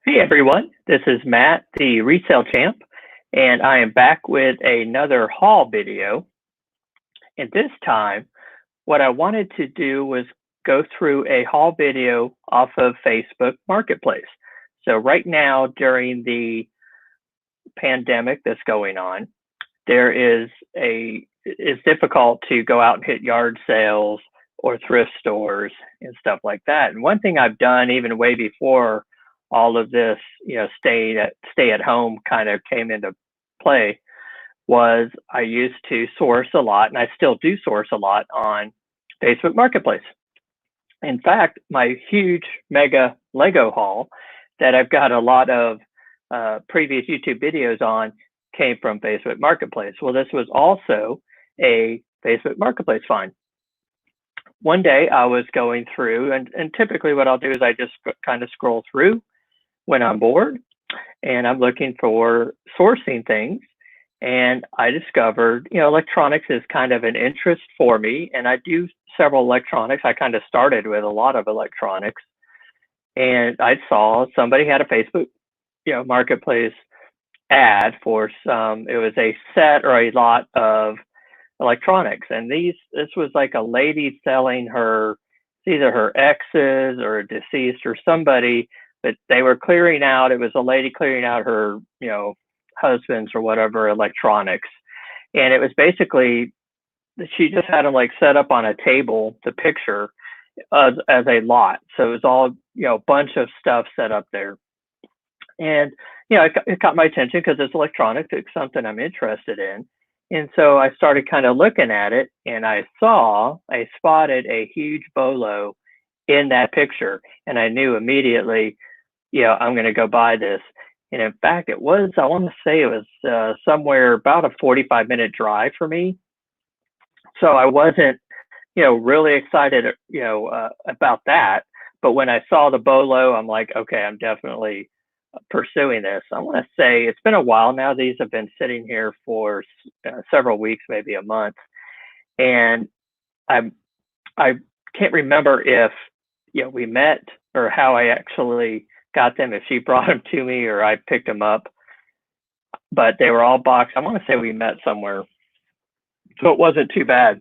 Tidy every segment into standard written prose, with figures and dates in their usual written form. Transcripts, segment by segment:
Hey everyone, this is Matt, the resale champ, and I am back with another haul video. And this time, what I wanted to do was go through a haul video off of Facebook Marketplace. So right now, during the pandemic that's going on, there is it's difficult to go out and hit yard sales or thrift stores and stuff like that. And one thing I've done even way before all of this, stay at home kind of came into play was I used to source a lot, and I still do source a lot on Facebook Marketplace. In fact, my huge mega Lego haul that I've got a lot of previous YouTube videos on came from Facebook Marketplace. Well, this was also a Facebook Marketplace find. One day I was going through, and typically what I'll do is I just kind of scroll through when I'm bored and I'm looking for sourcing things. And I discovered, electronics is kind of an interest for me, and I do several electronics. I kind of started with a lot of electronics, and I saw somebody had a Facebook, marketplace ad for some. It was a set or a lot of electronics, and this was like a lady selling her, either her exes or a deceased or somebody, but they were clearing out. It was a lady clearing out her, husband's or whatever electronics, and it was basically she just had them like set up on a table, the picture as a lot. So it was all a bunch of stuff set up there, and it caught my attention because it's electronics. It's something I'm interested in. And so I started kind of looking at it, and I spotted a huge bolo in that picture, and I knew immediately, I'm going to go buy this. And in fact, I want to say it was somewhere about a 45-minute drive for me. So I wasn't, really excited, about that. But when I saw the bolo, I'm like, okay, I'm definitely pursuing this. I want to say it's been a while now. These have been sitting here for several weeks, maybe a month, and I can't remember if we met or how I actually got them. If she brought them to me or I picked them up, but they were all boxed. I want to say we met somewhere, so it wasn't too bad.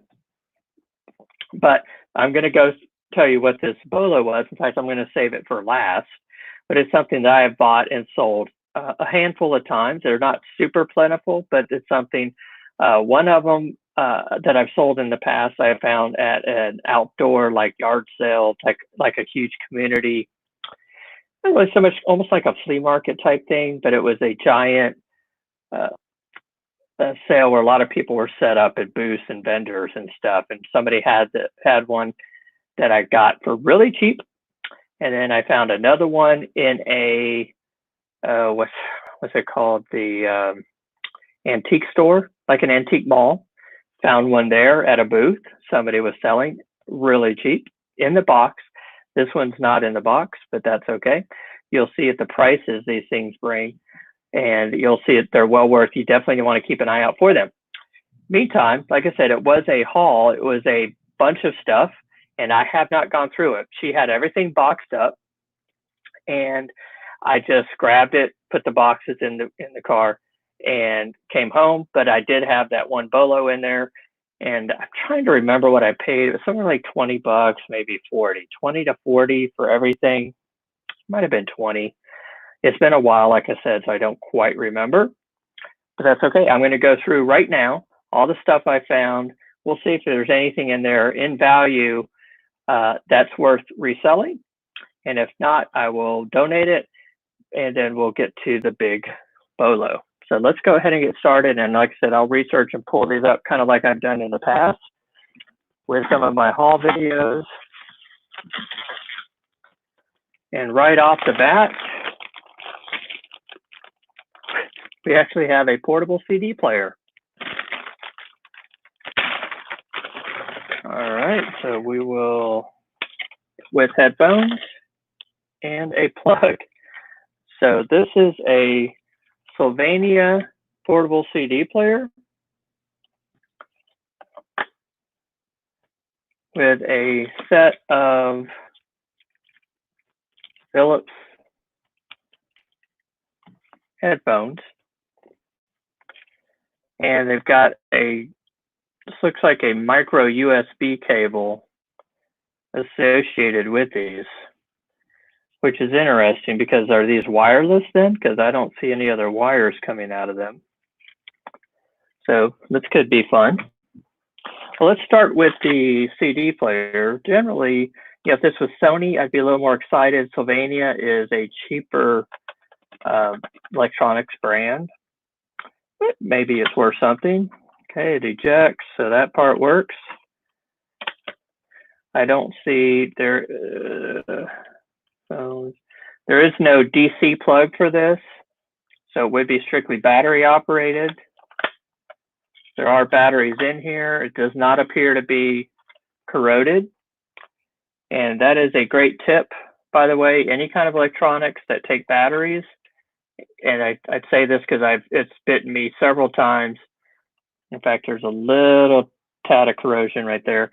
But I'm going to go tell you what this bolo was. In fact, I'm going to save it for last. But it's something that I have bought and sold a handful of times. They're not super plentiful, but it's something. One of them that I've sold in the past, I have found at an outdoor like yard sale, like a huge community. It was so much almost like a flea market type thing, but it was a giant uh, sale where a lot of people were set up at booths and vendors and stuff. And somebody had one that I got for really cheap, and then I found another one in a what's it called, the antique store, like an antique mall. Found one there at a booth. Somebody was selling really cheap in the box. This one's not in the box, but that's okay. You'll see at the prices these things bring, and you'll see it. They're well worth. You definitely want to keep an eye out for them. Meantime, like I said, it was a haul. It was a bunch of stuff, and I have not gone through it. She had everything boxed up, and I just grabbed it, put the boxes in the car, and came home. But I did have that one bolo in there, and I'm trying to remember what I paid. It was somewhere like $20, maybe 40, 20 to 40 for everything. Might have been 20. It's been a while, like I said, so I don't quite remember. But that's okay. I'm going to go through right now all the stuff I found. We'll see if there's anything in there in value that's worth reselling. And if not, I will donate it, and then we'll get to the big bolo. So let's go ahead and get started. And like I said, I'll research and pull these up kind of like I've done in the past with some of my haul videos. And right off the bat, we actually have a portable CD player. All right, so we will, with headphones and a plug. So this is a Sylvania portable CD player with a set of Philips headphones. And they've got this looks like a micro USB cable associated with these, which is interesting because are these wireless then? Because I don't see any other wires coming out of them. So this could be fun. Well, let's start with the CD player. Generally, if this was Sony, I'd be a little more excited. Sylvania is a cheaper electronics brand. But maybe it's worth something. Okay, it ejects, so that part works. I don't see there. There is no DC plug for this, so it would be strictly battery operated. There are batteries in here. It does not appear to be corroded. And that is a great tip, by the way, any kind of electronics that take batteries. And I'd say this because it's bitten me several times. In fact, there's a little tad of corrosion right there.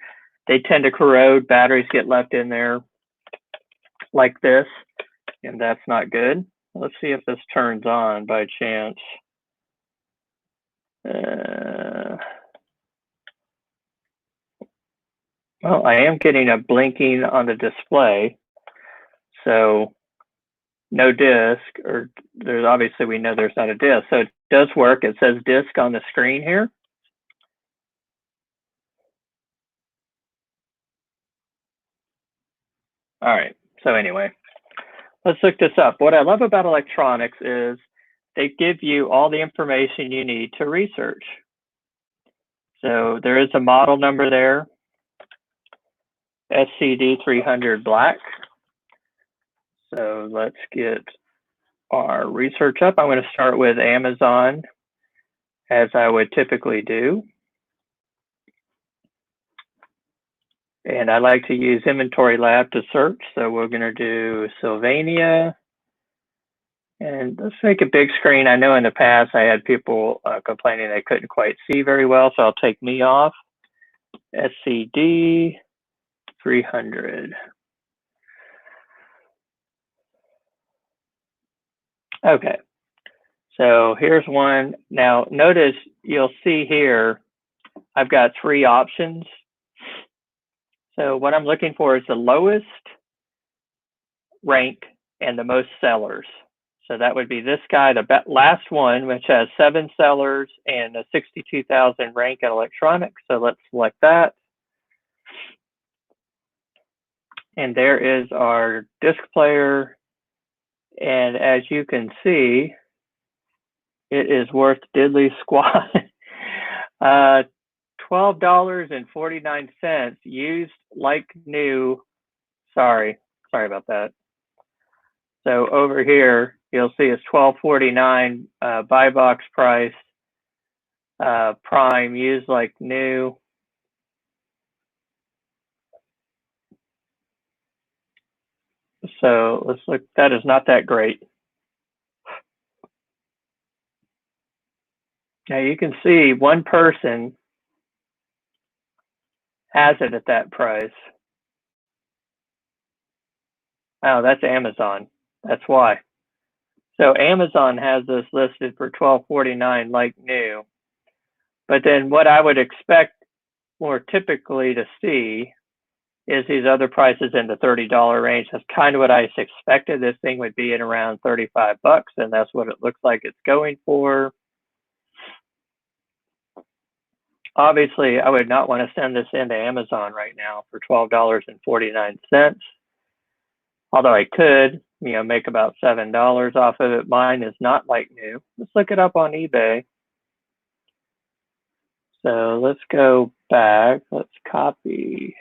They tend to corrode. Batteries get left in there like this, and that's not good. Let's see if this turns on by chance. Well, I am getting a blinking on the display, so no disk, or there's obviously we know there's not a disk, so it does work. It says disk on the screen here. All right, so anyway, let's look this up. What I love about electronics is they give you all the information you need to research. So there is a model number there, SCD300 black. So let's get our research up. I'm going to start with Amazon, as I would typically do. And I like to use Inventory Lab to search. So we're going to do Sylvania. And let's make a big screen. I know in the past I had people complaining they couldn't quite see very well, so I'll take me off. SCD 300. Okay, so here's one. Now notice you'll see here, I've got 3 options. So what I'm looking for is the lowest rank and the most sellers. So that would be this guy, the last one, which has 7 sellers and a 62,000 rank in electronics. So let's select that. And there is our disc player. And as you can see, it is worth diddly squat. $12.49 used like new. Sorry about that. So over here, you'll see it's $12.49 buy box price, prime used like new. So let's look. That is not that great. Now you can see one person has it at that price. Oh, that's Amazon. That's why. So Amazon has this listed for $12.49 like new. But then what I would expect more typically to see is these other prices in the $30 range. That's kind of what I expected. This thing would be in around 35 bucks, and that's what it looks like it's going for. Obviously, I would not want to send this into Amazon right now for $12.49. Although I could, make about $7 off of it. Mine is not like new. Let's look it up on eBay. So let's go back. Let's copy.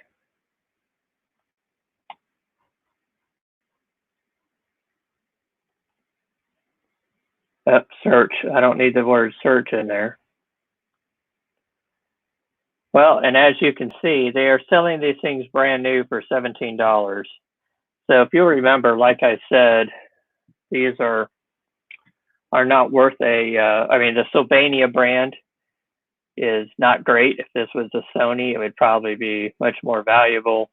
Search. I don't need the word search in there. Well, and as you can see, they are selling these things brand new for $17. So if you'll remember, like I said, these are not worth the Sylvania brand is not great. If this was a Sony, it would probably be much more valuable.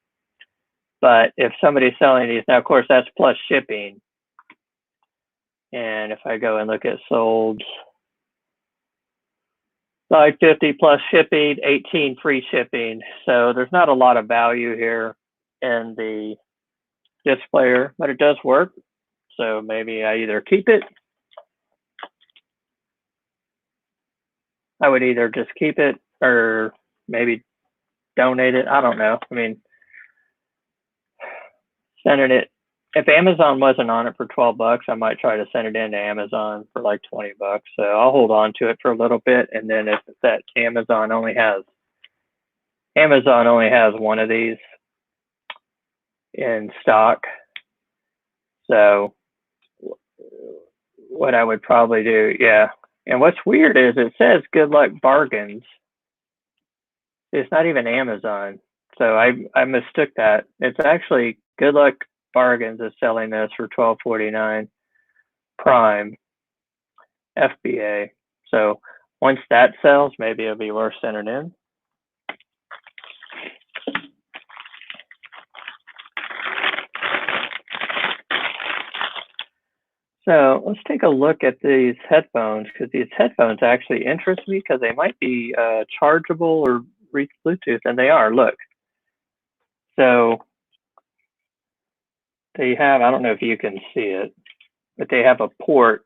But if somebody's selling these, now of course that's plus shipping. And if I go and look at sold, $5.50 plus shipping, 18 free shipping. So there's not a lot of value here in the disc player, but it does work. So maybe I either keep it. I would either just keep it or maybe donate it. I don't know. I mean, sending it, if Amazon wasn't on it for 12 bucks, I might try to send it into Amazon for like 20 bucks. So I'll hold on to it for a little bit. And then if that Amazon only has one of these in stock. So what I would probably do, yeah. And what's weird is it says good luck bargains. It's not even Amazon. So I mistook that. It's actually good luck bargains is selling this for $12.49 prime FBA. So once that sells, maybe it'll be worth sending in. So let's take a look at these headphones, because these headphones actually interest me because they might be chargeable or reach Bluetooth, and they are. Look. So they have, I don't know if you can see it, but they have a port.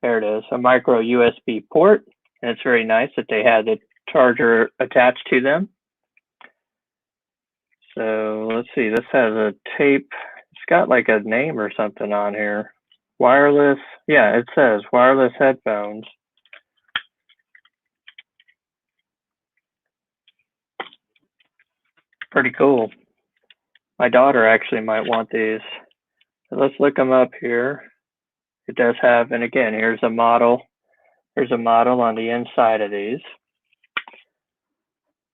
There it is, a micro USB port. And it's very nice that they had the charger attached to them. So let's see, this has a tape. It's got like a name or something on here. Wireless, yeah, it says wireless headphones. Pretty cool. My daughter actually might want these. So let's look them up here. It does have, and again, here's a model. There's a model on the inside of these.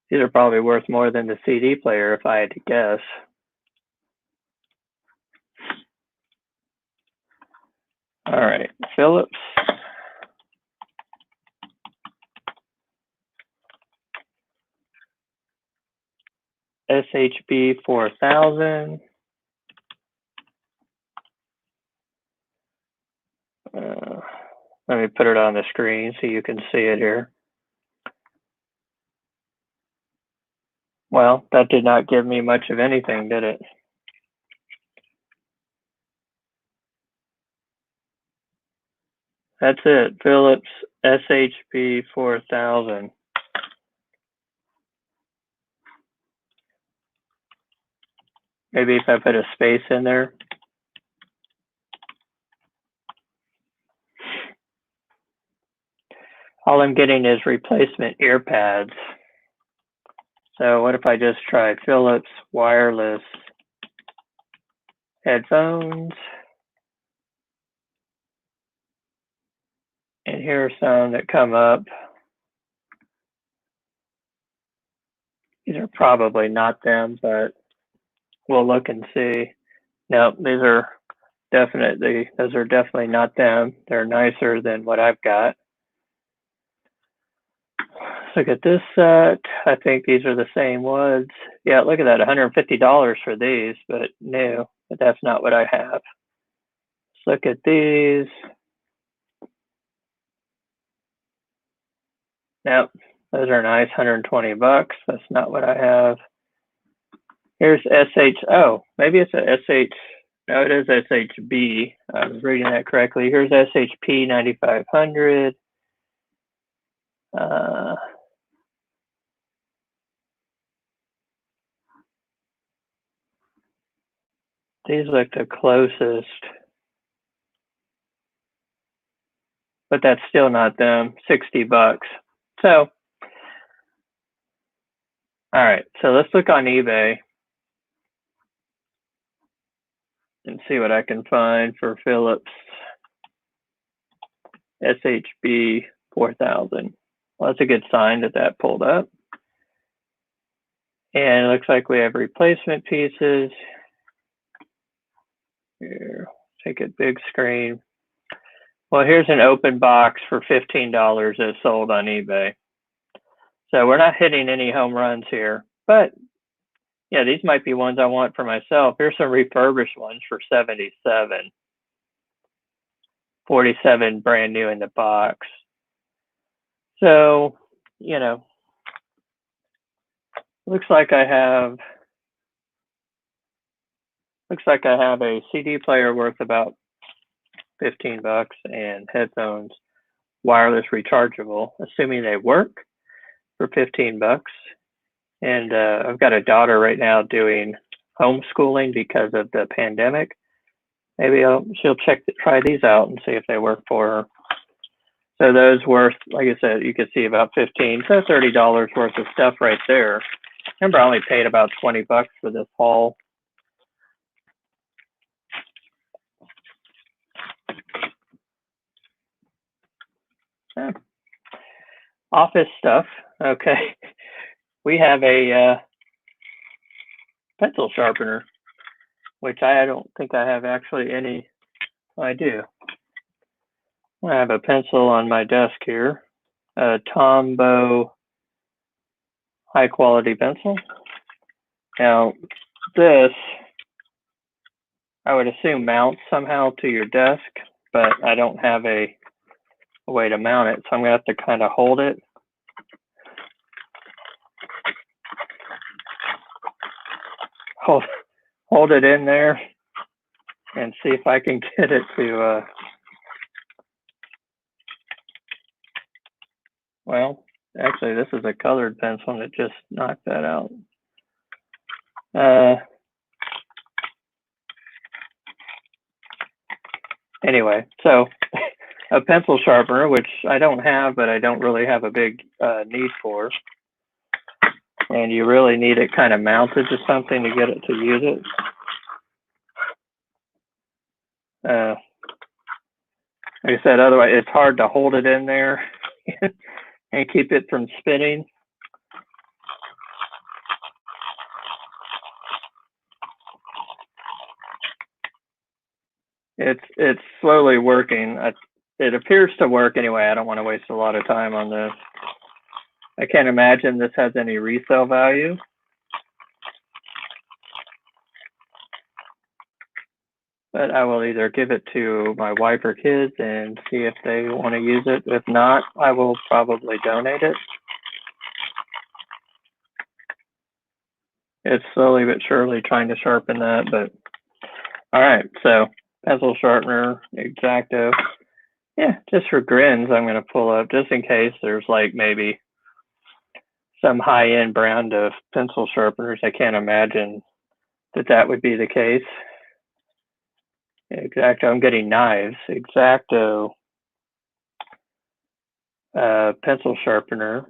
These are probably worth more than the CD player if I had to guess. All right, Philips. SHB 4000. Let me put it on the screen so you can see it here. Well, that did not give me much of anything, did it? That's it, Philips SHB 4000. Maybe if I put a space in there. All I'm getting is replacement ear pads. So what if I just try Philips wireless headphones? And here are some that come up. These are probably not them, but we'll look and see. No, those are definitely not them. They're nicer than what I've got. Look at this set. I think these are the same ones. Yeah, look at that, $150 for these, but new. But that's not what I have. Let's look at these. Nope, those are nice, 120 bucks. That's not what I have. Here's oh, maybe it's a SH. No, it is SHB. I was reading that correctly. Here's SHP 9500. These look the closest, but that's still not them. 60 bucks. So, all right. So let's look on eBay and see what I can find for Philips SHB 4000. Well, that's a good sign that that pulled up. And it looks like we have replacement pieces. Here, take it big screen. Well, here's an open box for $15 that's sold on eBay. So we're not hitting any home runs here, but yeah, these might be ones I want for myself. Here's some refurbished ones for $77. $47 brand new in the box. So, you know, looks like I have a CD player worth about $15 and headphones wireless rechargeable, assuming they work, for $15. And I've got a daughter right now doing homeschooling because of the pandemic. Maybe she'll try these out and see if they work for her. So those worth, like I said, you can see about 15, so $30 worth of stuff right there. Remember, I only paid about $20 for this haul. Office stuff. Okay, we have a pencil sharpener, which I don't think I have actually any. I do. I have a pencil on my desk here, a Tombow high quality pencil. Now, this, I would assume, mounts somehow to your desk, but I don't have a way to mount it, so I'm gonna have to kind of hold it. Hold it in there and see if I can get it to, well, actually this is a colored pencil and it just knocked that out. Anyway, so a pencil sharpener, which I don't have, but I don't really have a big need for. And you really need it kind of mounted to something to get it to use it. Like I said, otherwise it's hard to hold it in there and keep it from spinning. It's slowly working. It appears to work anyway. I don't want to waste a lot of time on this. I can't imagine this has any resale value. But I will either give it to my wife or kids and see if they want to use it. If not, I will probably donate it. It's slowly but surely trying to sharpen that, but all right, so pencil sharpener, X-Acto. Yeah, just for grins, I'm going to pull up just in case there's like maybe some high-end brand of pencil sharpeners. I can't imagine that would be the case. X-Acto, I'm getting knives. X-Acto pencil sharpener.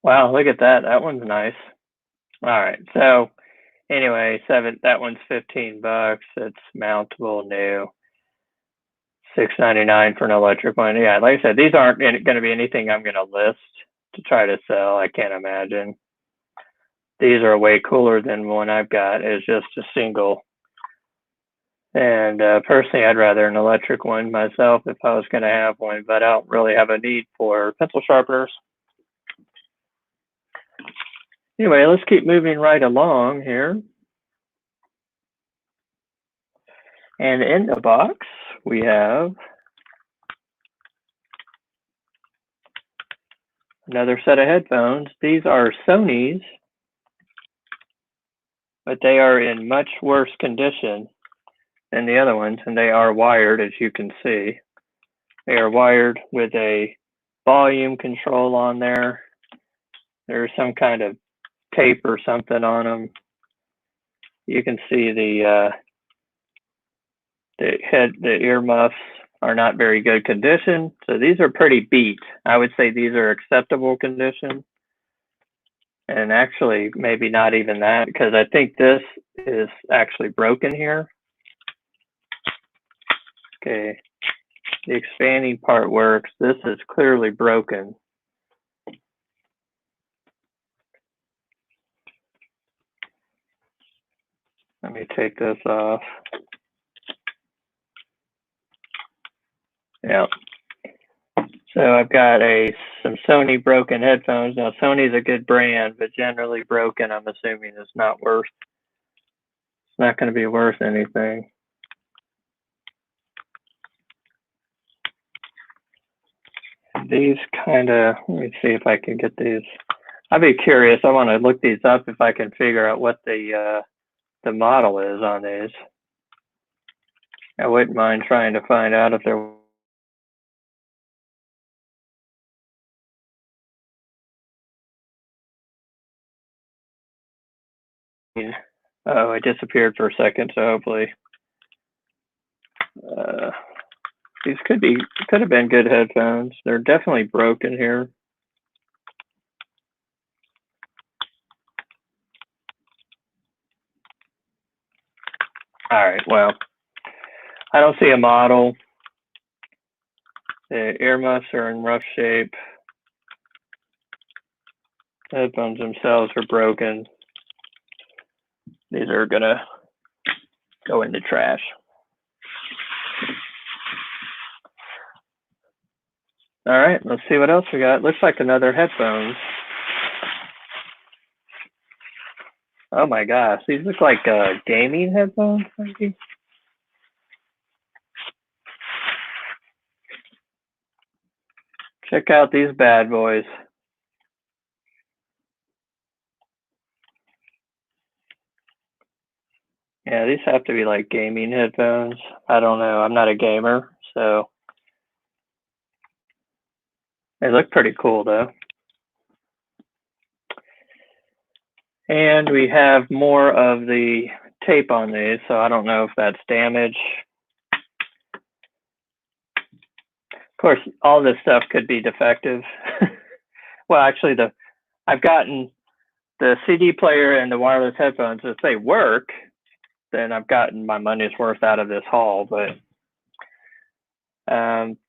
Wow, look at that. That one's nice. All right, so anyway, that one's $15. It's mountable, new. $6.99 for an electric one. Yeah, like I said, these aren't going to be anything I'm going to list to try to sell. I can't imagine. These are way cooler than one I've got. It's just a single. And personally, I'd rather an electric one myself if I was going to have one, but I don't really have a need for pencil sharpeners. Anyway, let's keep moving right along here. And in the box, we have another set of headphones. These are Sony's, but they are in much worse condition than the other ones, and they are wired, as you can see. They are wired with a volume control on there. There's some kind of tape or something on them. You can see the earmuffs are not very good condition. So these are pretty beat. I would say these are acceptable condition. And actually, maybe not even that, because I think this is actually broken here. Okay, the expanding part works. This is clearly broken. Let me take this off. Yeah. So I've got some Sony broken headphones. Now Sony's a good brand, but generally broken, I'm assuming, is not worth not going to be worth anything. These kind of, let me see if I can get these. I'd be curious. I want to look these up if I can figure out what the model is on these. I wouldn't mind trying to find out if they're. Oh, it disappeared for a second, so hopefully these could have been good headphones. They're definitely broken here. All right, well, I don't see a model. The earmuffs are in rough shape. The headphones themselves are broken. These are gonna go in the trash. All right, let's see what else we got. Looks like another headphones. Oh my gosh, these look like gaming headphones, maybe? Check out these bad boys. Yeah, these have to be like gaming headphones. I don't know. I'm not a gamer, so they look pretty cool though. And we have more of the tape on these, so I don't know if that's damage. Of course, all this stuff could be defective. Well, actually, I've gotten the CD player and the wireless headphones. If they work, then I've gotten my money's worth out of this haul. But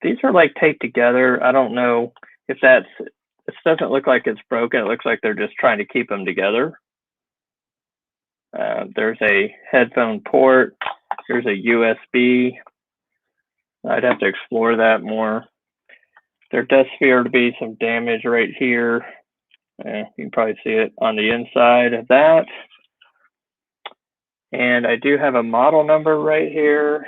these are like taped together. I don't know if that's. This doesn't look like it's broken. It looks like they're just trying to keep them together. There's a headphone port. There's a USB. I'd have to explore that more. There does appear to be some damage right here. You can probably see it on the inside of that. And I do have a model number right here.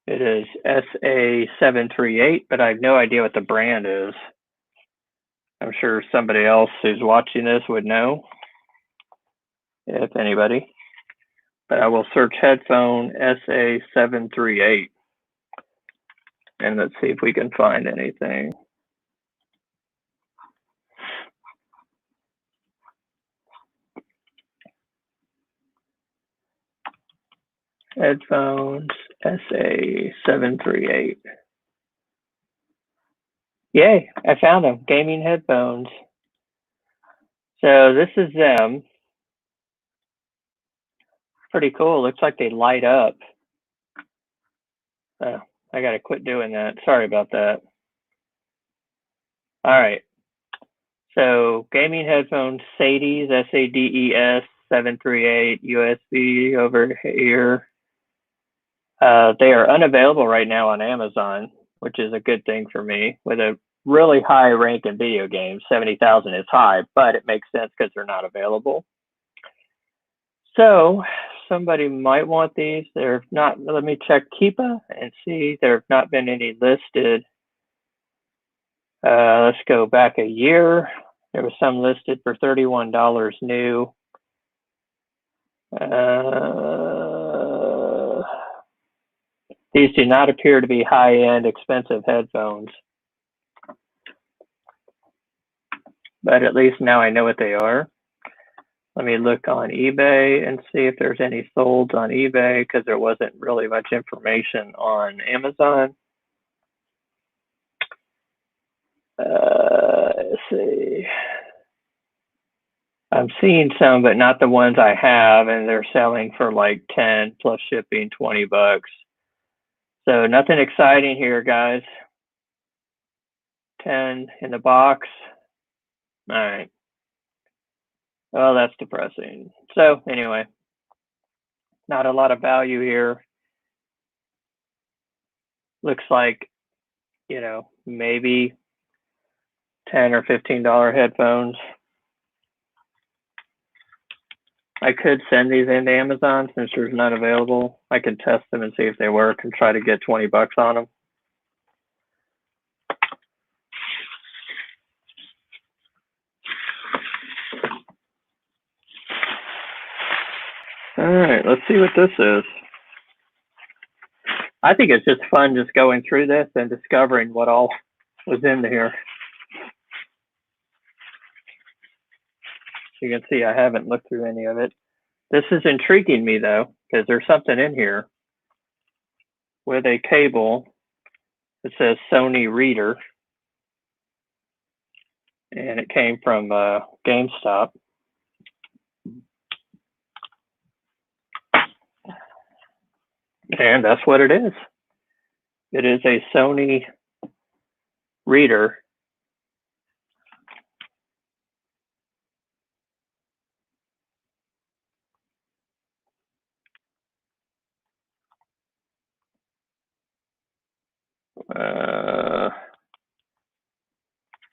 It is SA738, but I have no idea what the brand is. I'm sure somebody else who's watching this would know, if anybody. But I will search headphone SA738. And let's see if we can find anything. Headphones SA738. Yay, I found them. Gaming headphones. So this is them. Pretty cool. Looks like they light up. Oh, I gotta quit doing that. Sorry about that. All right. So gaming headphones, SADES, SADES 738 USB over here. They are unavailable right now on Amazon, which is a good thing for me. With a really high rank in video games, 70,000 is high, but it makes sense because they're not available. So somebody might want these. They're not. Let me check Keepa and see. There have not been any listed. Let's go back a year. There was some listed for $31 new. These do not appear to be high-end, expensive headphones. But at least now I know what they are. Let me look on eBay and see if there's any sold on eBay, because there wasn't really much information on Amazon. Let's see. I'm seeing some, but not the ones I have, and they're selling for like 10 plus shipping, $20. So nothing exciting here, guys. 10 in the box. All right. Well, that's depressing. So anyway, not a lot of value here. Looks like, you know, maybe $10 or $15 headphones. I could send these into Amazon since there's none available. I could test them and see if they work and try to get 20 bucks on them. All right, let's see what this is. I think it's just fun just going through this and discovering what all was in here. You can see I haven't looked through any of it. This is intriguing me though, because there's something in here with a cable that says Sony Reader, and it came from GameStop. And that's what it is. It is a Sony Reader.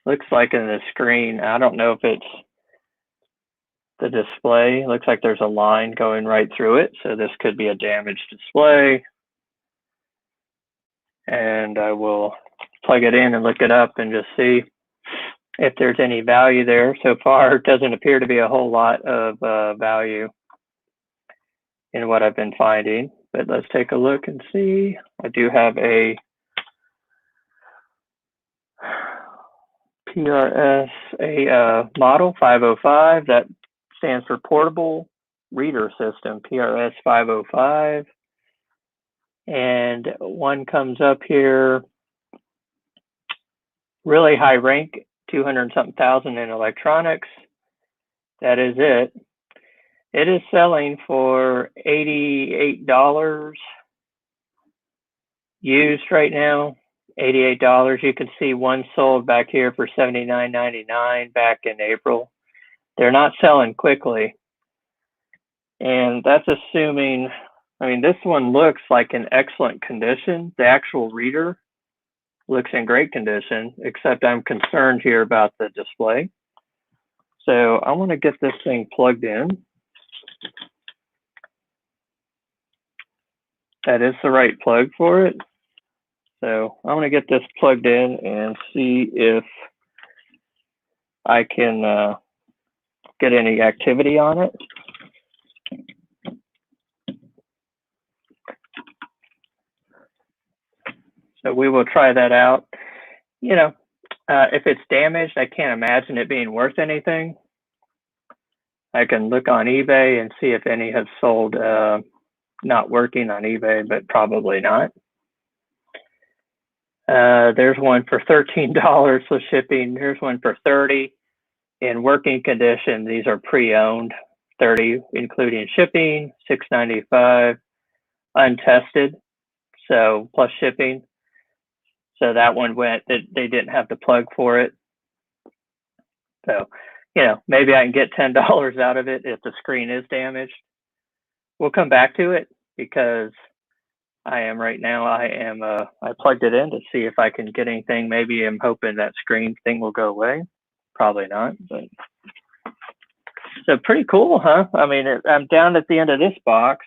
Looks like in the screen, I don't know if it's the display. Looks like there's a line going right through it. So this could be a damaged display. And I will plug it in and look it up and just see if there's any value there. So far, it doesn't appear to be a whole lot of value in what I've been finding. But let's take a look and see. I do have a PRS, a model 505 that stands for Portable Reader System, PRS 505. And one comes up here, really high rank, 200 something thousand in electronics. That is it. It is selling for $88 used right now. $88. You can see one sold back here for $79.99 back in April. They're not selling quickly. And that's assuming, I mean, this one looks like in excellent condition. The actual reader looks in great condition, except I'm concerned here about the display. So I want to get this thing plugged in. That is the right plug for it. So I'm going to get this plugged in and see if I can get any activity on it. So we will try that out. You know, if it's damaged, I can't imagine it being worth anything. I can look on eBay and see if any have sold not working on eBay, but probably not. There's one for $13 with shipping. Here's one for $30 in working condition. These are pre-owned, $30 including shipping, $6.95 untested, so plus shipping. So that one went. They didn't have the plug for it. So, you know, maybe I can get $10 out of it if the screen is damaged. We'll come back to it because I am right now. I plugged it in to see if I can get anything. Maybe I'm hoping that screen thing will go away. Probably not, but so pretty cool, huh? I mean, I'm down at the end of this box,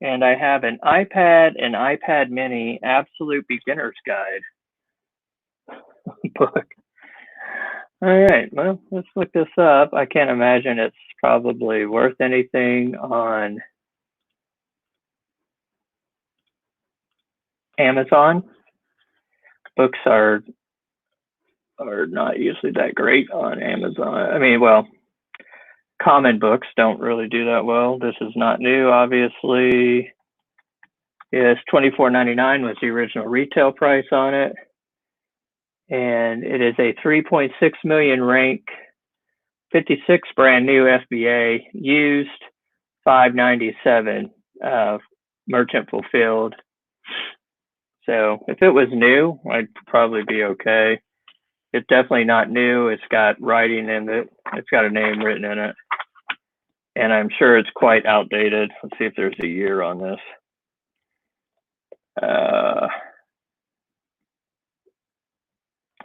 and I have an iPad and iPad Mini Absolute Beginner's Guide book. All right, well, let's look this up. I can't imagine it's probably worth anything on Amazon. Books are not usually that great on Amazon. I mean, well, common books don't really do that well. This is not new, obviously. Yes, $24.99 was the original retail price on it. And it is a 3.6 million rank, 56 brand new FBA, used $597 merchant fulfilled. So if it was new, I'd probably be okay. It's definitely not new. It's got writing in it. It's got a name written in it. And I'm sure it's quite outdated. Let's see if there's a year on this.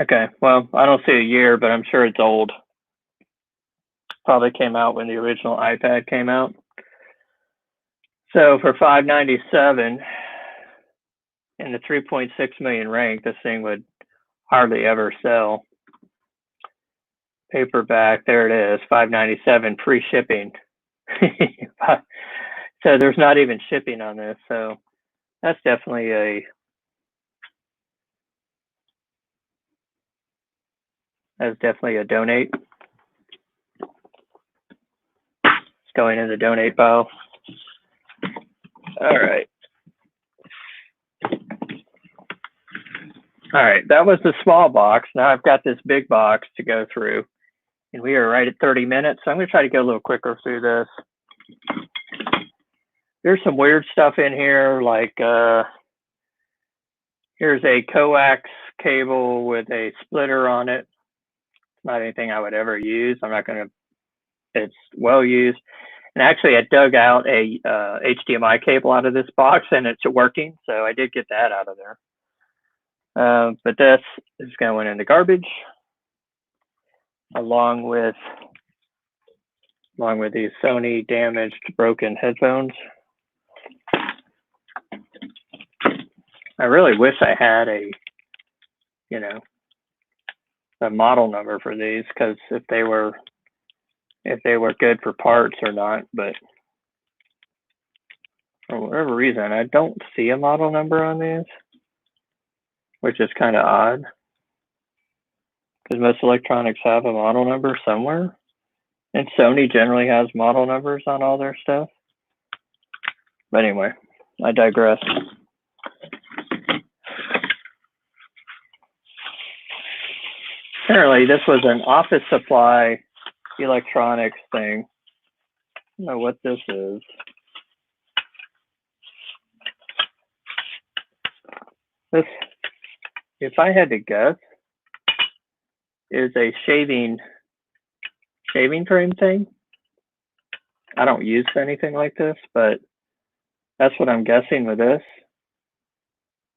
Okay, well, I don't see a year, but I'm sure it's old. probably came out when the original iPad came out. So for $597 in the 3.6 million rank, this thing would hardly ever sell. Paperback, there it is, $597, free shipping. So there's not even shipping on this. So that's definitely a donate. It's going in the donate pile. All right. All right, that was the small box. Now I've got this big box to go through, and we are right at 30 minutes. So I'm going to try to go a little quicker through this. There's some weird stuff in here, like here's a coax cable with a splitter on it. It's not anything I would ever use. I'm not going to, it's well used. And actually, I dug out a HDMI cable out of this box, and it's working. So I did get that out of there. But this is going in the garbage, along with these Sony damaged, broken headphones. I really wish I had a model number for these, because if they were good for parts or not, but for whatever reason, I don't see a model number on these, which is kind of odd, because most electronics have a model number somewhere, and Sony generally has model numbers on all their stuff. But anyway, I digress. Apparently, this was an office supply electronics thing. I don't know what this is. This, if I had to guess, is a shaving cream thing. I don't use anything like this, but that's what I'm guessing with this.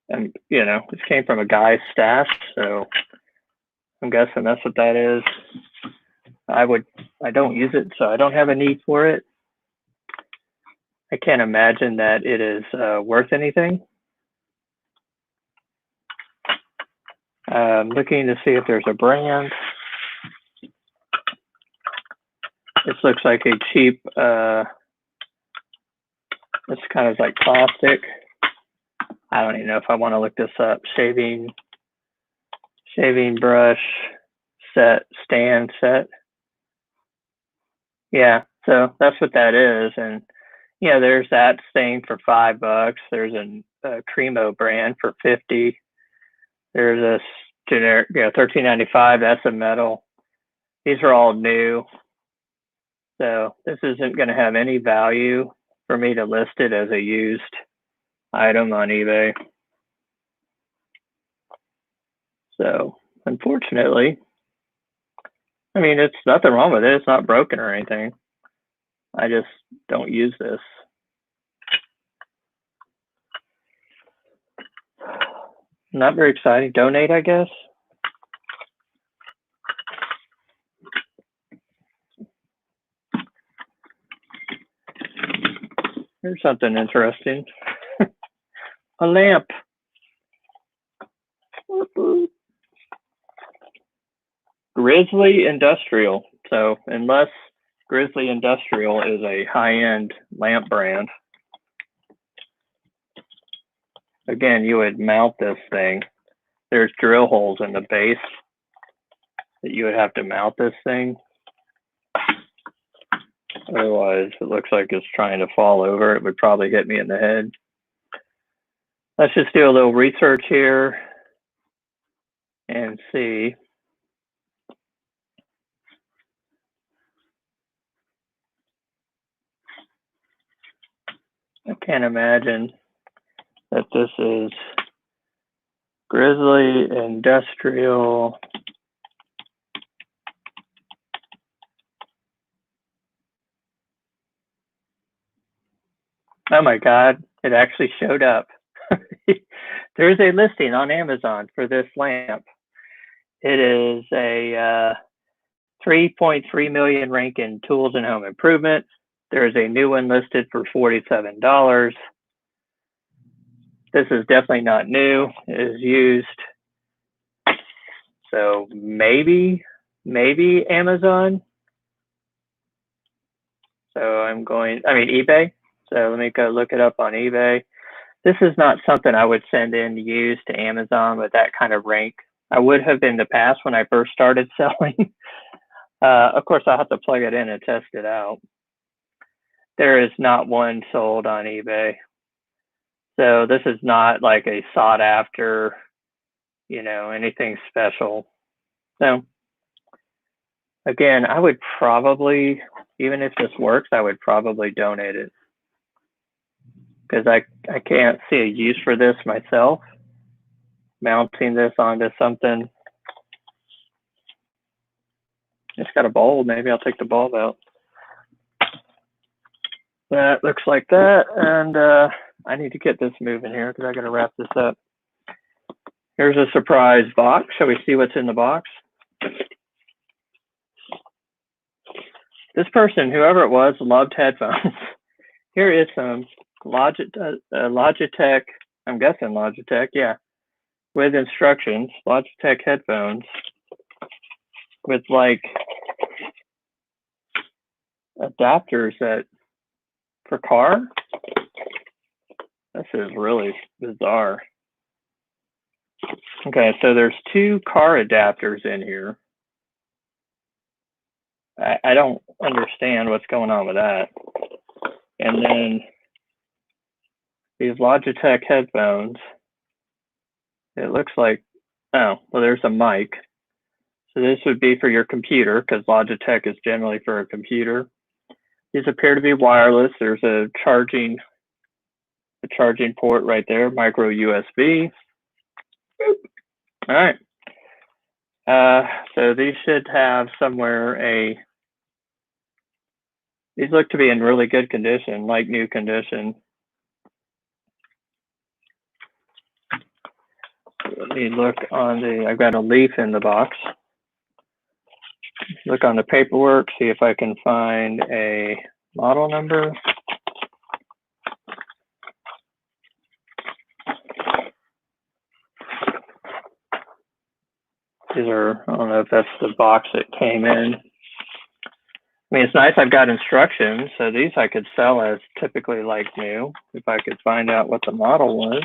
And this came from a guy's stash, so I'm guessing that's what that is. I don't use it, so I don't have a need for it. I can't imagine that it is worth anything. I'm looking to see if there's a brand. This looks like a cheap, it's kind of like plastic. I don't even know if I want to look this up. Shaving brush stand set. Yeah, so that's what that is. And there's that thing for $5. There's a Cremo brand for $50. There's a generic, $13.95. That's a metal. These are all new. So this isn't going to have any value for me to list it as a used item on eBay. So unfortunately, I mean, it's nothing wrong with it. It's not broken or anything. I just don't use this. Not very exciting. Donate, I guess. Here's something interesting. A lamp. Grizzly Industrial. So unless Grizzly Industrial is a high-end lamp brand, again, you would mount this thing. There's drill holes in the base that you would have to mount this thing. Otherwise, it looks like it's trying to fall over. It would probably hit me in the head. Let's just do a little research here and see. I can't imagine that this is Grizzly Industrial. Oh my God, it actually showed up. There's a listing on Amazon for this lamp. It is a 3.3 million rank in tools and home improvement. There is a new one listed for $47. This is definitely not new. It is used. So maybe Amazon. So eBay. So let me go look it up on eBay. This is not something I would send in to use to Amazon with that kind of rank. I would have in the past when I first started selling. Of course, I'll have to plug it in and test it out. There is not one sold on eBay. So this is not like a sought after, anything special. So again, I would probably, even if this works, I would probably donate it. Because I can't see a use for this myself. Mounting this onto something. It's got a bulb. Maybe I'll take the bulb out. That looks like that. And I need to get this moving here because I got to wrap this up. Here's a surprise box. Shall we see what's in the box? This person, whoever it was, loved headphones. Here is some Logitech, I'm guessing Logitech, yeah, with instructions, Logitech headphones with like adapters for car. This is really bizarre. Okay, so there's 2 car adapters in here. I don't understand what's going on with that. And then these Logitech headphones, it looks like, oh, well, there's a mic. So this would be for your computer because Logitech is generally for a computer. These appear to be wireless. There's a charging port right there, micro USB. Boop. All right. So these should have somewhere these look to be in really good condition, like new condition. Let me look on I've got a leaf in the box. Look on the paperwork, see if I can find a model number. These are, I don't know if that's the box it came in. I mean, it's nice I've got instructions, so these I could sell as typically like new, if I could find out what the model was.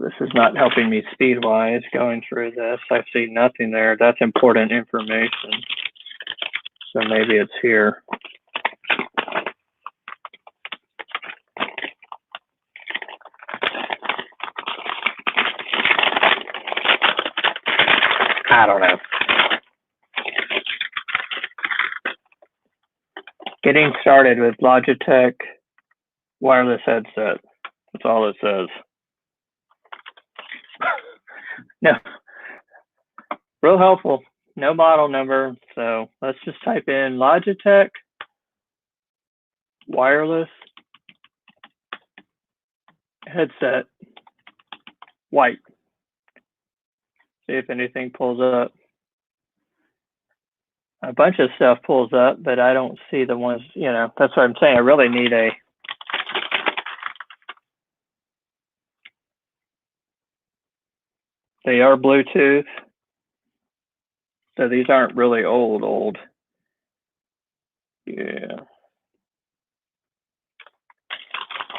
This is not helping me speed-wise going through this. I see nothing there. That's important information. So maybe it's here. I don't know. Getting started with Logitech wireless headset. That's all it says. No, real helpful. No model number. So let's just type in Logitech wireless headset white. See if anything pulls up. A bunch of stuff pulls up, but I don't see the ones, that's what I'm saying. I really need they are Bluetooth. So these aren't really old. Yeah.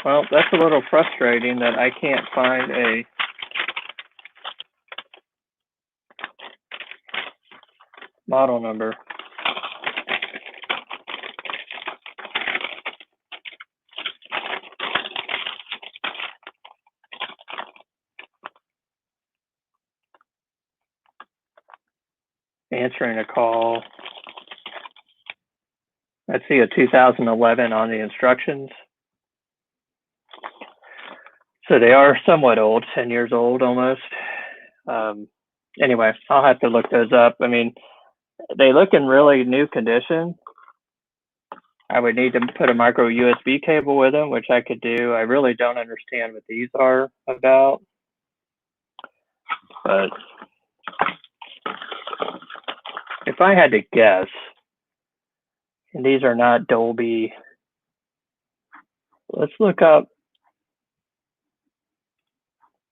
Well, that's a little frustrating that I can't find a model number. Answering a call. I see a 2011 on the instructions. So they are somewhat old, 10 years old almost. Anyway, I'll have to look those up. I mean, they look in really new condition. I would need to put a micro USB cable with them, which I could do. I really don't understand what these are about. But if I had to guess, and these are not Dolby, let's look up,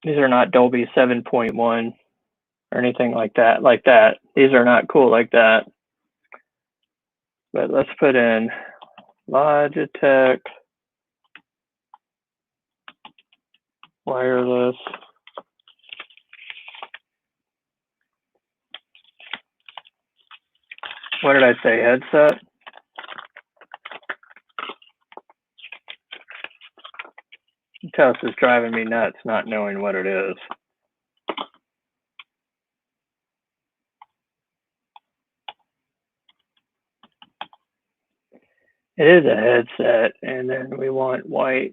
these are not Dolby 7.1 or anything like that. These are not cool like that. But let's put in Logitech wireless what did I say, headset? Tell us is driving me nuts not knowing what it is. It is a headset, and then we want white.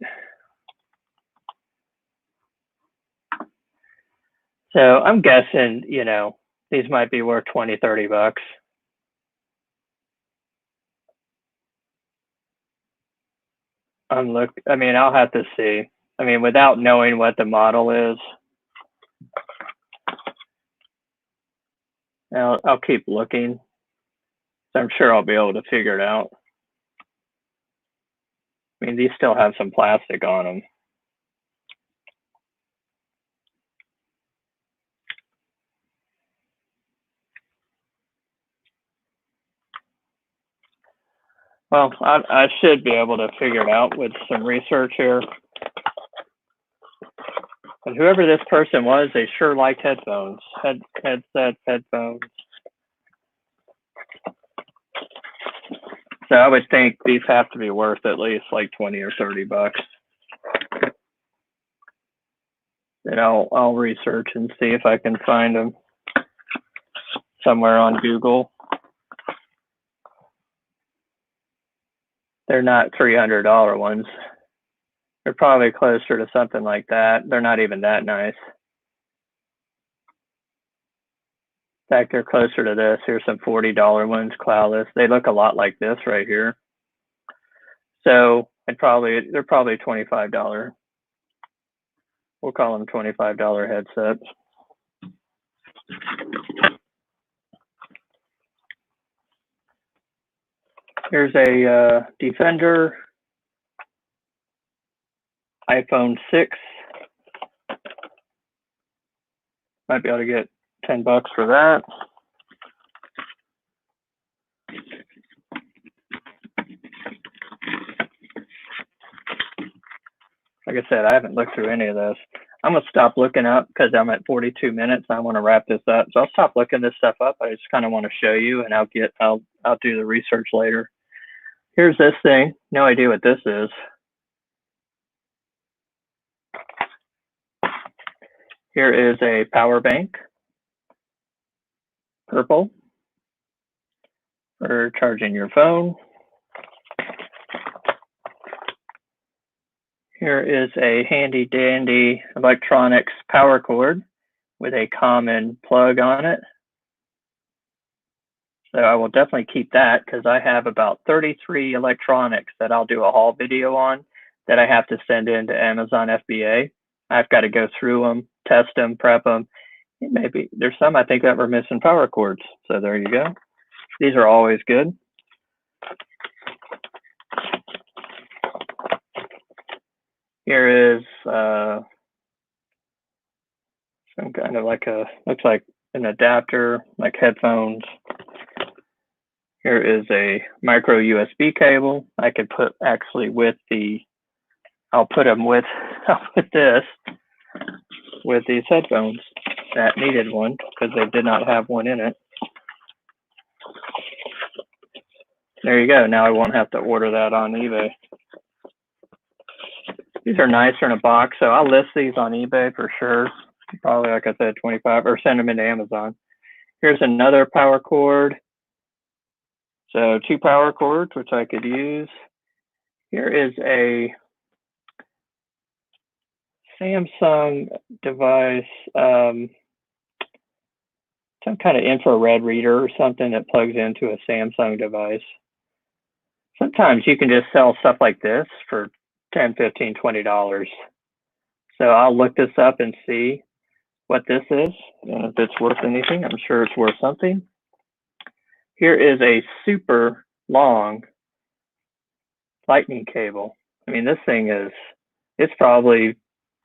So I'm guessing, you know, these might be worth 20, 30 bucks. I mean, I'll have to see. I mean, without knowing what the model is, I'll keep looking. So I'm sure I'll be able to figure it out. I mean, these still have some plastic on them. Well, I should be able to figure it out with some research here. And whoever this person was, they sure liked headphones, headsets, headphones. So I would think these have to be worth at least like 20 or 30 bucks. And I'll research and see if I can find them somewhere on Google. They're not $300 ones. They're probably closer to something like that. They're not even that nice. In fact, they're closer to this. Here's some $40 ones, cloudless. They look a lot like this right here. So they're probably $25. We'll call them $25 headsets. Here's a Defender iPhone 6. Might be able to get 10 bucks for that. Like I said, I haven't looked through any of this. I'm gonna stop looking up because I'm at 42 minutes. I want to wrap this up, so I'll stop looking this stuff up. I just kind of want to show you, and I'll do the research later. Here's this thing. No idea what this is. Here is a power bank, purple, for charging your phone. Here is a handy dandy electronics power cord with a common plug on it. So I will definitely keep that because I have about 33 electronics that I'll do a haul video on that I have to send into Amazon FBA. I've got to go through them, test them, prep them. Maybe there's some I think that were missing power cords. So there you go. These are always good. Here is some kind of like looks like an adapter, like headphones. Here is a micro USB cable. I could put actually with I'll put this with these headphones that needed one because they did not have one in it. There you go. Now I won't have to order that on eBay. These are nicer in a box, so I'll list these on eBay for sure. Probably, like I said, 25, or send them into Amazon. Here's another power cord. So 2 power cords, which I could use. Here is a Samsung device, some kind of infrared reader or something that plugs into a Samsung device. Sometimes you can just sell stuff like this for $10, $15, $20. So I'll look this up and see. what this is and if it's worth anything. I'm sure it's worth something. Here is a super long lightning cable. I mean, this thing is, it's probably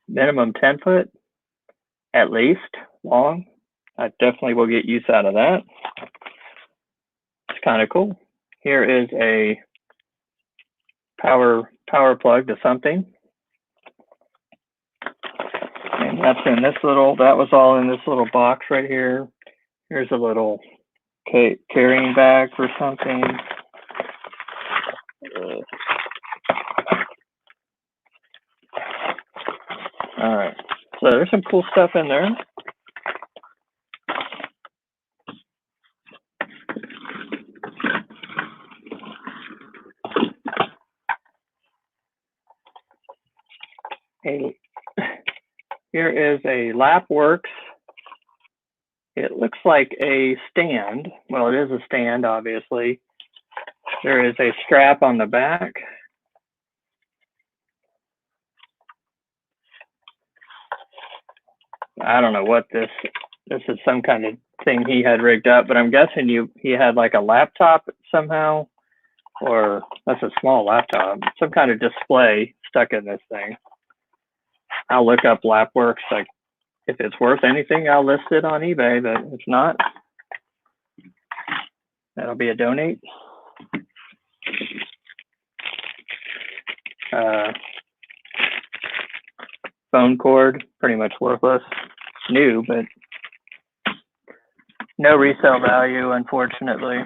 minimum 10 foot at least long. I definitely will get use out of that. It's kind of cool. Here is a power plug to something. And that's in this little, that was all in this little box right here. Here's a little carrying bag for something. All right, so there's some cool stuff in there. Here is a LapWorks. It looks like a stand. Well, it is a stand, obviously. There is a strap on the back. I don't know what this is, some kind of thing he had rigged up, but I'm guessing he had like a laptop somehow, or that's a small laptop, some kind of display stuck in this thing. I'll look up LapWorks. Like, if it's worth anything, I'll list it on eBay, but if not, that'll be a donate. Phone cord, pretty much worthless. New, but no resale value, unfortunately.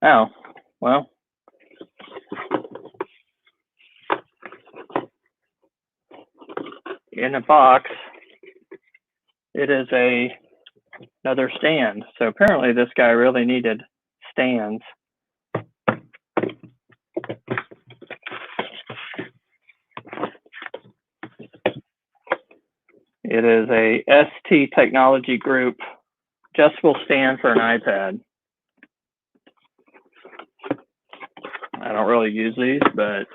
Oh, well. In a box, it is another stand. So apparently this guy really needed stands. It is a ST Technology Group adjustable stand for an iPad. I don't really use these, but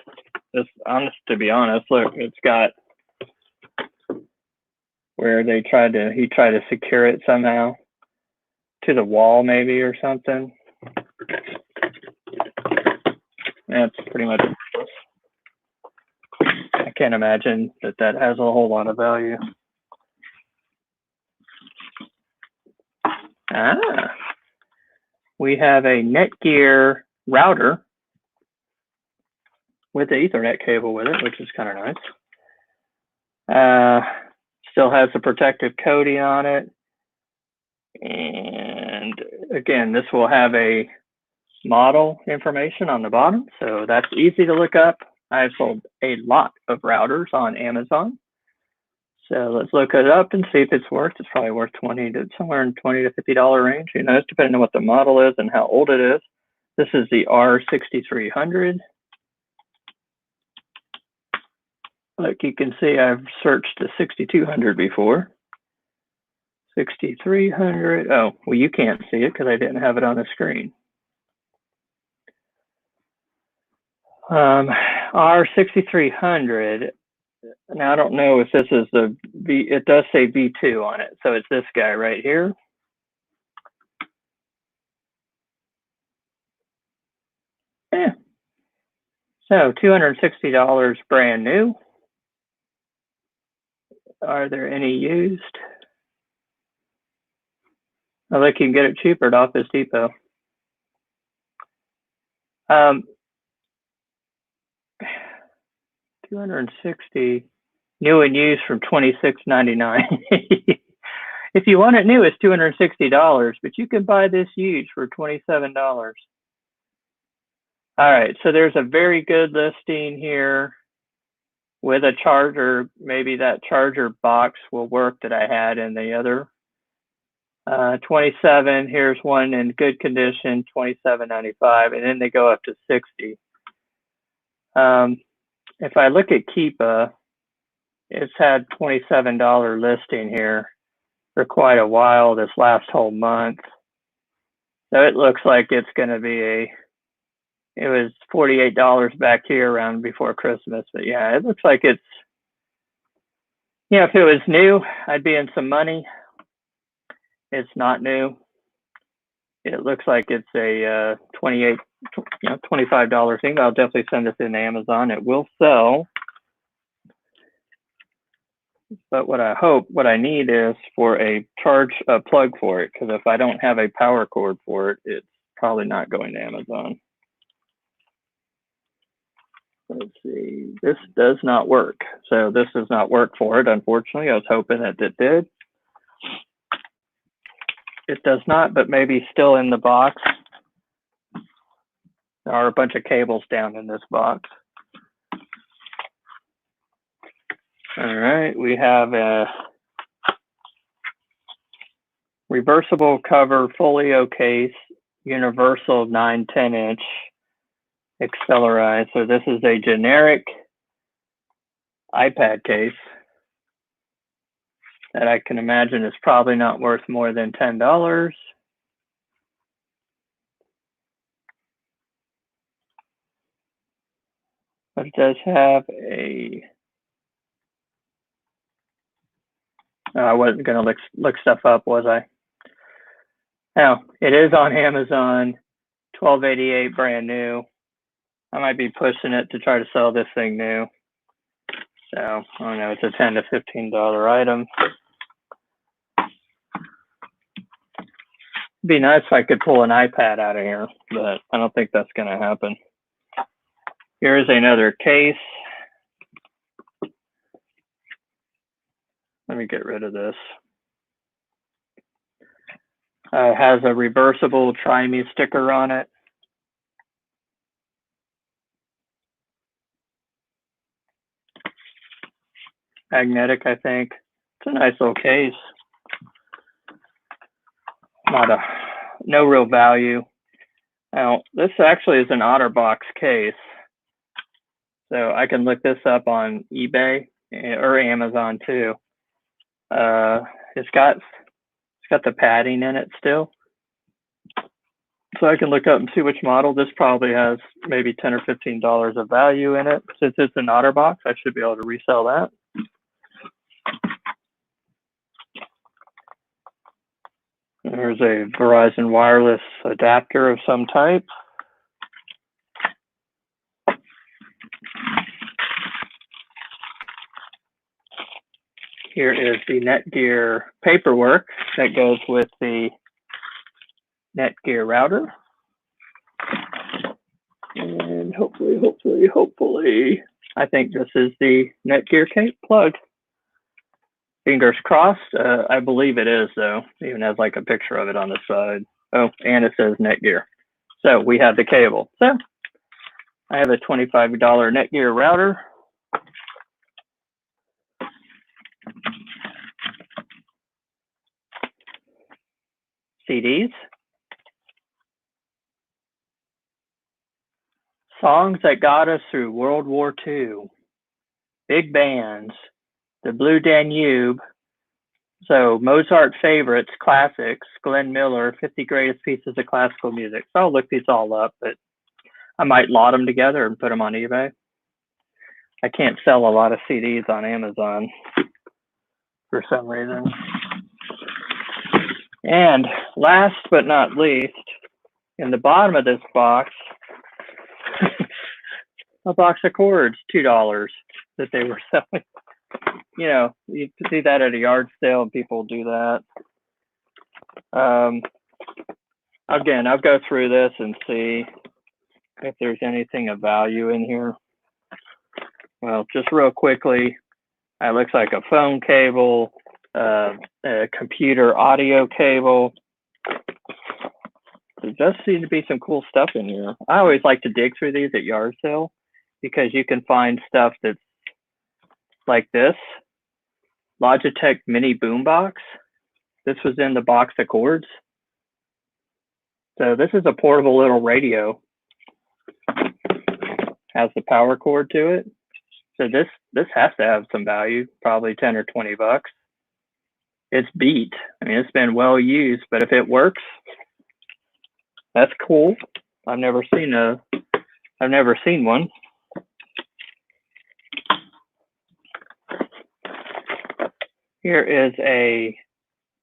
to be honest, look, it's got where he tried to secure it somehow to the wall maybe or something. That's pretty much it. I can't imagine that has a whole lot of value. We have a Netgear router with the Ethernet cable with it, which is kind of nice. Still has the protective coating on it. And again, this will have a model information on the bottom, so that's easy to look up. I've sold a lot of routers on Amazon. So let's look it up and see if it's worth. It's probably worth somewhere in $20 to $50 range. You know, it's depending on what the model is and how old it is. This is the R6300. Like you can see, I've searched the 6200 before. 6300. Oh, well, you can't see it because I didn't have it on the screen. R6300. Now, I don't know if this is the V, it does say V2 on it. So it's this guy right here. Yeah. So $260 brand new. Are there any used? I think you can get it cheaper at Office Depot. 260 new and used from $26.99. If you want it new, it's $260, but you can buy this used for $27. All right, so there's a very good listing here with a charger. Maybe that charger box will work that I had in the other. 27. Here's one in good condition, $27.95, and then they go up to 60. If I look at Keepa, it's had $27 listing here for quite a while this last whole month. So it looks like it's going to be it was $48 back here around before Christmas. But yeah, it looks like it's Yeah, if it was new, I'd be in some money. It's not new. It looks like it's a $25 thing. I'll definitely send this in Amazon. It will sell. But what I need is for a plug for it, because if I don't have a power cord for it, it's probably not going to Amazon. Let's see, this does not work. So this does not work for it, unfortunately. I was hoping that it did. It does not, but maybe still in the box. There are a bunch of cables down in this box. All right, we have a reversible cover folio case, universal 9/10" accelerized. So this is a generic iPad case that I can imagine is probably not worth more than $10. But it does have a, I wasn't going to look stuff up, was I? Now, it is on Amazon, $12.88 brand new. I might be pushing it to try to sell this thing new. So, I don't know, it's a $10 to $15 item. It'd be nice if I could pull an iPad out of here, but I don't think that's going to happen. Here is another case. Let me get rid of this. It has a reversible Try Me sticker on it. Magnetic, I think. It's a nice little case. No real value. Now, this actually is an OtterBox case. So I can look this up on eBay or Amazon too. It's got the padding in it still. So I can look up and see which model. This probably has maybe $10 or $15 of value in it. Since it's an OtterBox, I should be able to resell that. There's a Verizon wireless adapter of some type. Here is the Netgear paperwork that goes with the Netgear router. And hopefully, I think this is the Netgear plug. Fingers crossed. I believe it is, though. It even has like a picture of it on the side. Oh, and it says Netgear. So we have the cable. So I have a $25 Netgear router. CDs. Songs that got us through World War II. Big bands. The Blue Danube. So Mozart favorites, classics, Glenn Miller, 50 greatest pieces of classical music. So I'll look these all up, but I might lot them together and put them on eBay. I can't sell a lot of CDs on Amazon for some reason. And last but not least, in the bottom of this box, a box of cords, $2 that they were selling. You know, you can see that at a yard sale and people do that. Again, I'll go through this and see if there's anything of value in here. Well, just real quickly, it looks like a phone cable, a computer audio cable. There does seem to be some cool stuff in here. I always like to dig through these at yard sale because you can find stuff that's like this. Logitech mini boombox. This was in the box of cords. So this is a portable little radio. Has the power cord to it. So this has to have some value, probably 10 or 20 bucks. It's beat. I mean, it's been well used, but if it works, that's cool. I've never seen one. Here is a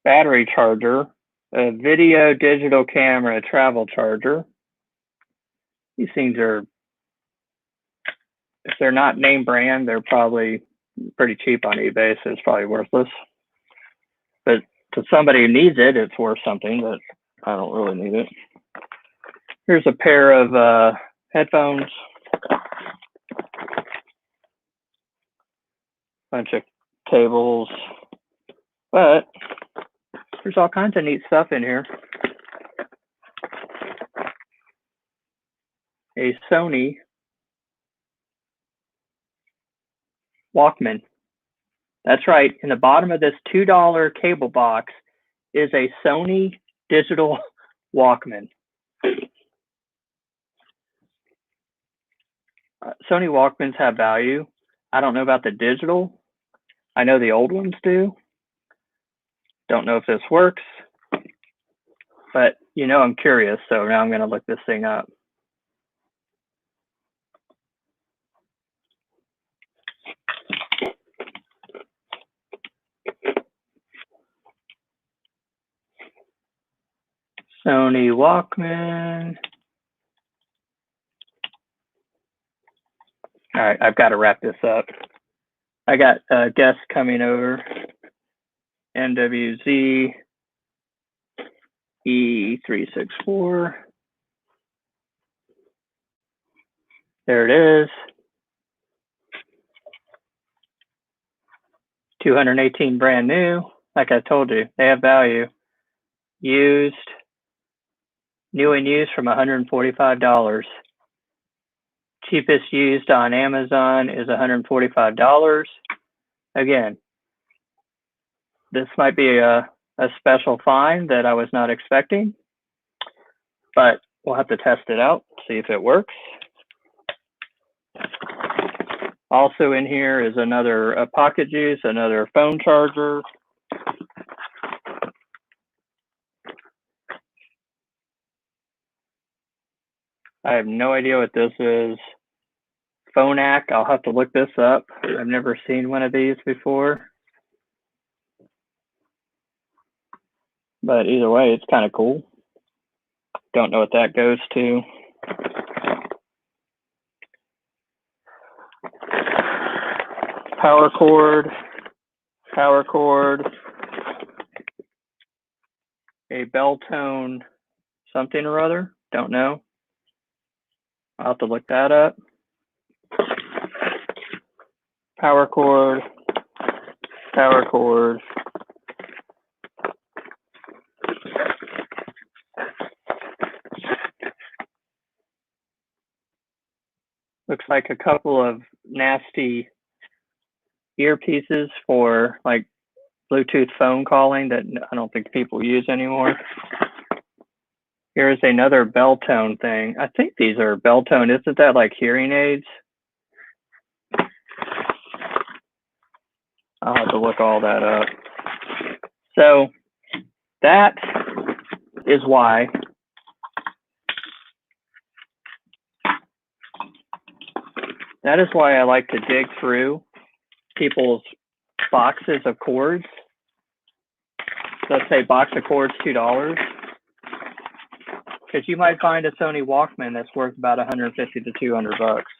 battery charger, a video digital camera travel charger. These things are, if they're not name brand, they're probably pretty cheap on eBay, so it's probably worthless. But to somebody who needs it, it's worth something, but I don't really need it. Here's a pair of headphones. Bunch of cables. But there's all kinds of neat stuff in here. A Sony Walkman. That's right. In the bottom of this $2 cable box is a Sony digital Walkman. Sony Walkmans have value. I don't know about the digital. I know the old ones do. Don't know if this works, but you know I'm curious, so now I'm going to look this thing up. Sony Walkman. All right, I've got to wrap this up. I got guests coming over. NWZ E364. There it is. 218 brand new. Like I told you, they have value. Used, new and used from $145. Cheapest used on Amazon is $145. Again, this might be a special find that I was not expecting, but we'll have to test it out, see if it works. Also in here is another pocket juice, another phone charger. I have no idea what this is. Phonak, I'll have to look this up. I've never seen one of these before. But either way, it's kind of cool. Don't know what that goes to. Power cord, a bell tone something or other, don't know. I'll have to look that up. Power cord. Looks like a couple of nasty earpieces for like Bluetooth phone calling that I don't think people use anymore. Here's another bell tone thing. I think these are bell tone. Isn't that like hearing aids? I'll have to look all that up. So that is why I like to dig through people's boxes of cords. Let's say box of cords, $2. Because you might find a Sony Walkman that's worth about 150 to 200 bucks.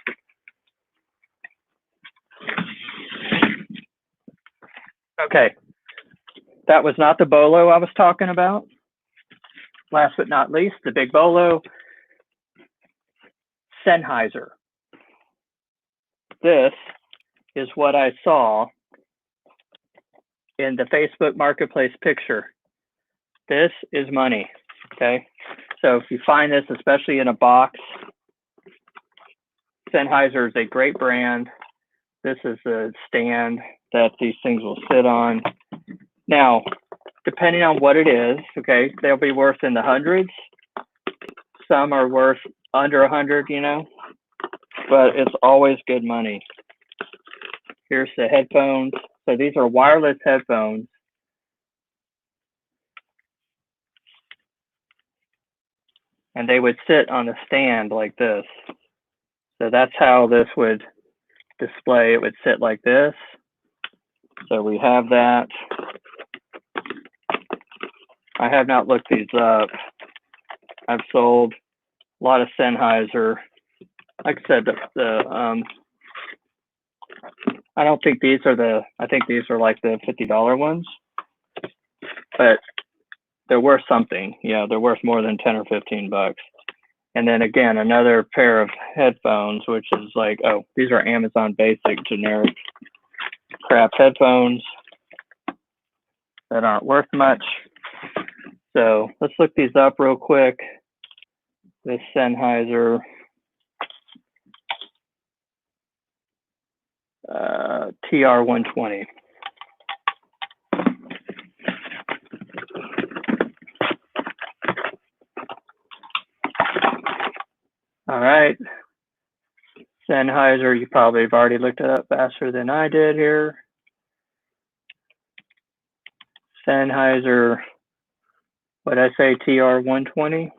Okay, that was not the Bolo I was talking about. Last but not least, the big Bolo, Sennheiser. This is what I saw in the Facebook Marketplace picture. This is money, okay? So if you find this, especially in a box, Sennheiser is a great brand. This is a stand that these things will sit on. Now, depending on what it is, okay, they'll be worth in the hundreds. Some are worth under 100, you know, but it's always good money. Here's the headphones. So these are wireless headphones. And they would sit on a stand like this. So that's how this would display. It would sit like this. So we have that. I have not looked these up. I've sold a lot of Sennheiser. Like I said, I don't think these are I think these are like the $50 ones, but they're worth something. Yeah, they're worth more than 10 or 15 bucks. And then again, another pair of headphones, which is like, oh, these are Amazon basic generic crap headphones that aren't worth much. So let's look these up real quick. This Sennheiser TR120. All right. Sennheiser, you probably have already looked it up faster than I did here. Sennheiser, what did I say, TR120?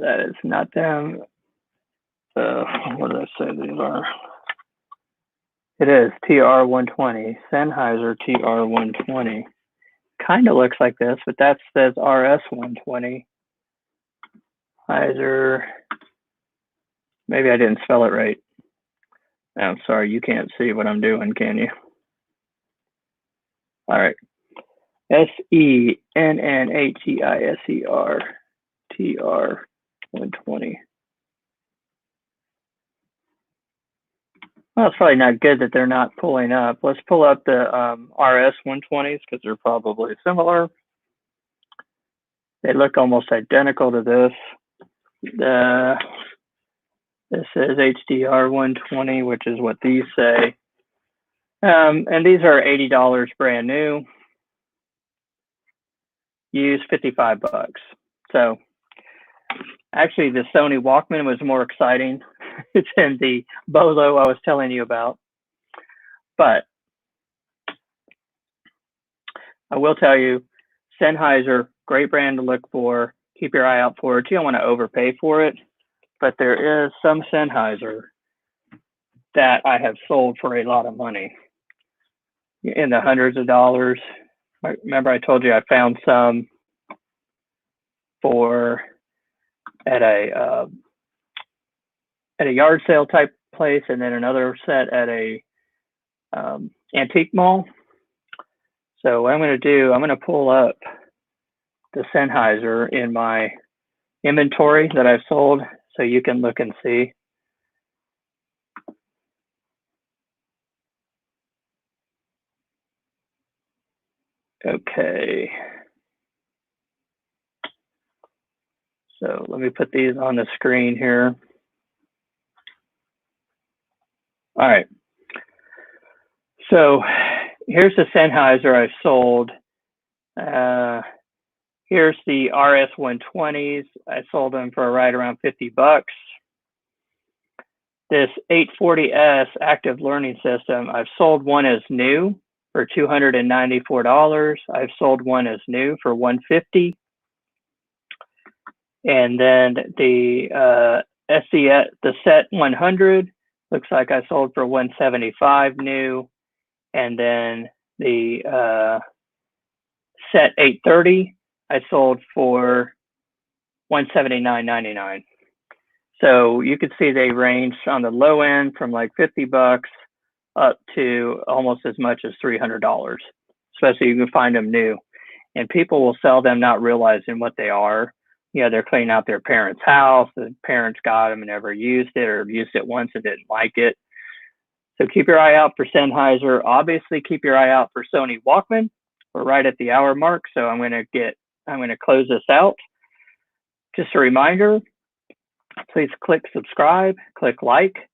That is not them. What did I say these are? It is TR120, Sennheiser TR120. Kind of looks like this, but that says RS120. Heiser, maybe I didn't spell it right. I'm sorry, you can't see what I'm doing, can you? All right. SENNHEISER TR120. Well, it's probably not good that they're not pulling up. Let's pull up the RS120s because they're probably similar. They look almost identical to this. This is HDR120, which is what these say. And these are $80 brand new. Used 55 bucks. So actually the Sony Walkman was more exciting than the Bolo I was telling you about. But I will tell you, Sennheiser, great brand to look for. Keep your eye out for it. You don't want to overpay for it. But there is some Sennheiser that I have sold for a lot of money, in the hundreds of dollars. Remember I told you I found some for at a yard sale type place, and then another set at a antique mall. So what I'm going to do, I'm going to pull up the Sennheiser in my inventory that I've sold so you can look and see. Okay. So let me put these on the screen here. All right. So here's the Sennheiser I've sold. Here's the RS120s. I sold them for right around 50 bucks. This 840S active learning system, I've sold one as new for $294. I've sold one as new for $150. And then the the Set 100 looks like I sold for $175 new. And then the Set 830 I sold for $179.99. So you can see they range on the low end from like 50 bucks up to almost as much as $300, especially you can find them new. And people will sell them not realizing what they are. You know, they're cleaning out their parents' house. The parents got them and never used it, or used it once and didn't like it. So keep your eye out for Sennheiser. Obviously, keep your eye out for Sony Walkman. We're right at the hour mark, so I'm going to close this out. Just a reminder, please click subscribe, click like.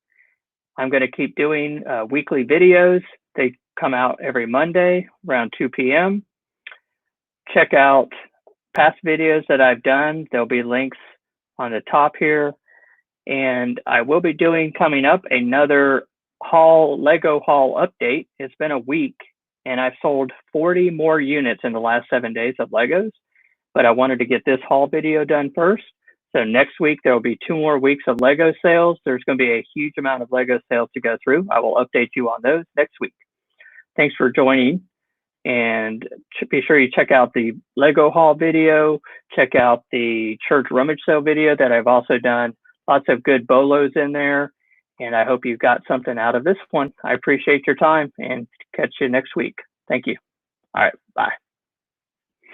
I'm going to keep doing weekly videos. They come out every Monday around 2 p.m. Check out past videos that I've done. There'll be links on the top here. And I will be doing, coming up, another Lego haul update. It's been a week, and I've sold 40 more units in the last 7 days of Legos. But I wanted to get this haul video done first. So next week, there will be 2 more weeks of Lego sales. There's going to be a huge amount of Lego sales to go through. I will update you on those next week. Thanks for joining. And be sure you check out the Lego haul video, check out the church rummage sale video that I've also done. Lots of good bolos in there. And I hope you got something out of this one. I appreciate your time and catch you next week. Thank you. All right, bye.